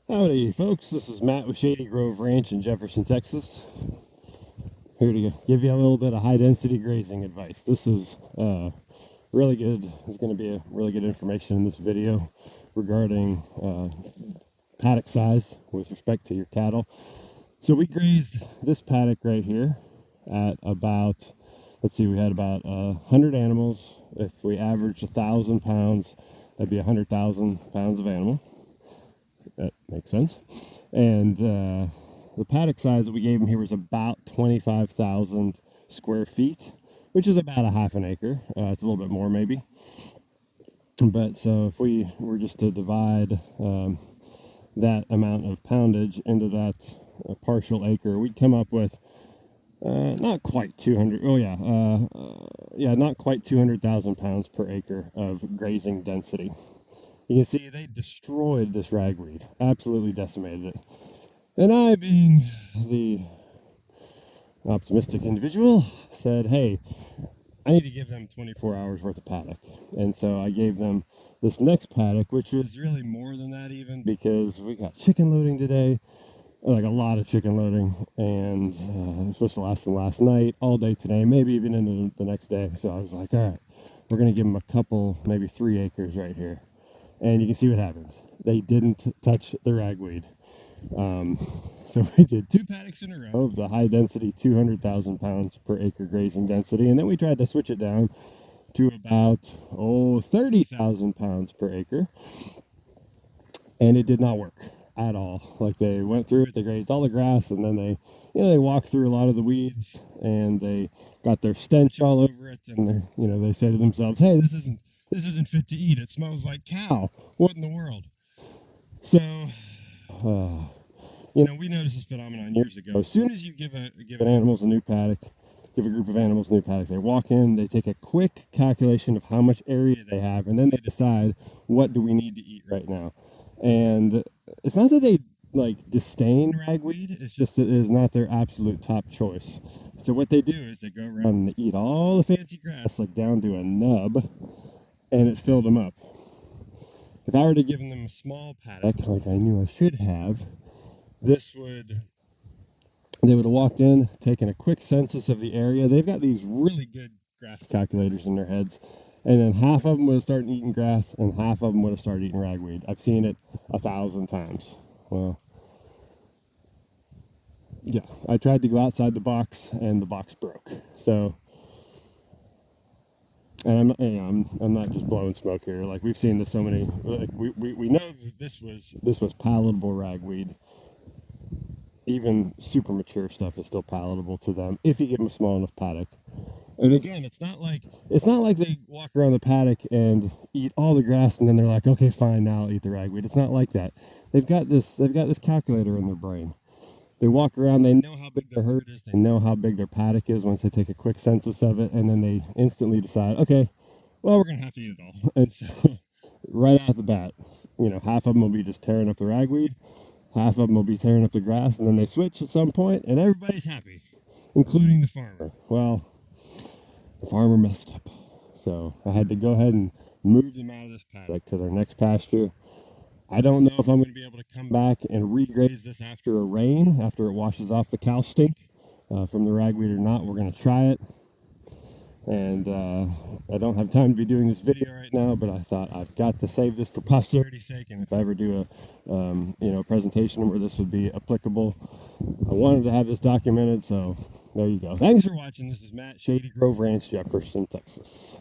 Howdy, folks. This is Matt with Shady Grove Ranch in Jefferson, Texas. Here to give you a little bit of high density grazing advice. This is really good. There's going to be a really good information in this video regarding paddock size with respect to your cattle. So we grazed this paddock right here at about, let's see, we had about 100 animals. If we averaged 1,000 pounds, that'd be 100,000 pounds of animal. That makes sense. And the paddock size that we gave him here was about 25,000 square feet, which is about a half an acre. It's a little bit more maybe. But so if we were just to divide that amount of poundage into that partial acre, we'd come up with not quite 200. Oh yeah, not quite 200,000 pounds per acre of grazing density. You can see they destroyed this ragweed, absolutely decimated it. And I, being the optimistic individual, said, hey, I need to give them 24 hours worth of paddock. And so I gave them this next paddock, which was really more than that even, because we got chicken loading today, like a lot of chicken loading, and it was supposed to last them last night, all day today, maybe even into the next day. So I was like, all right, we're going to give them a couple, maybe 3 acres right here. And you can see what happened. They didn't touch the ragweed. So we did 2 paddocks in a row of the high density 200,000 pounds per acre grazing density, and then we tried to switch it down to about 30,000 pounds per acre, and it did not work at all. Like, they went through it, they grazed all the grass, and then they walked through a lot of the weeds, and they got their stench all over it, and they say to themselves, hey, this isn't fit to eat. It smells like cow. What in the world? So, we noticed this phenomenon years ago. As soon as you give animals a new paddock, give a group of animals a new paddock, they walk in, they take a quick calculation of how much area they have, and then they decide, what do we need to eat right now? And it's not that they disdain ragweed, it's just that it is not their absolute top choice. So what they do is they go around and they eat all the fancy grass, like down to a nub, and it filled them up. If I were to give them a small paddock, like I knew I should have, they would have walked in, taken a quick census of the area. They've got these really good grass calculators in their heads, and then half of them would have started eating grass, and half of them would have started eating ragweed. I've seen it 1,000 times. Well, yeah, I tried to go outside the box, and the box broke. So, and I'm not just blowing smoke here. Like, we've seen this so many. Like, we know that this was palatable ragweed. Even super mature stuff is still palatable to them if you give them a small enough paddock. And again, it's not like they walk around the paddock and eat all the grass and then they're like, okay, fine, now I'll eat the ragweed. It's not like that. They've got this calculator in their brain. They walk around, they know how big their herd is, they know how big their paddock is once they take a quick census of it, and then they instantly decide, okay, well, we're gonna have to eat it all. And so, right off the bat, half of them will be just tearing up the ragweed, half of them will be tearing up the grass, and then they switch at some point, and everybody's happy, including the farmer. Well, the farmer messed up. So I had to go ahead and move them out of this paddock to their next pasture. I don't know if I'm going to be able to come back and regraze this after a rain, after it washes off the cow stink from the ragweed or not. We're going to try it. And I don't have time to be doing this video right now, but I thought I've got to save this for posterity's sake. And if I ever do a presentation where this would be applicable, I wanted to have this documented. So there you go. Thanks for watching. This is Matt, Shady Grove Ranch, Jefferson, Texas.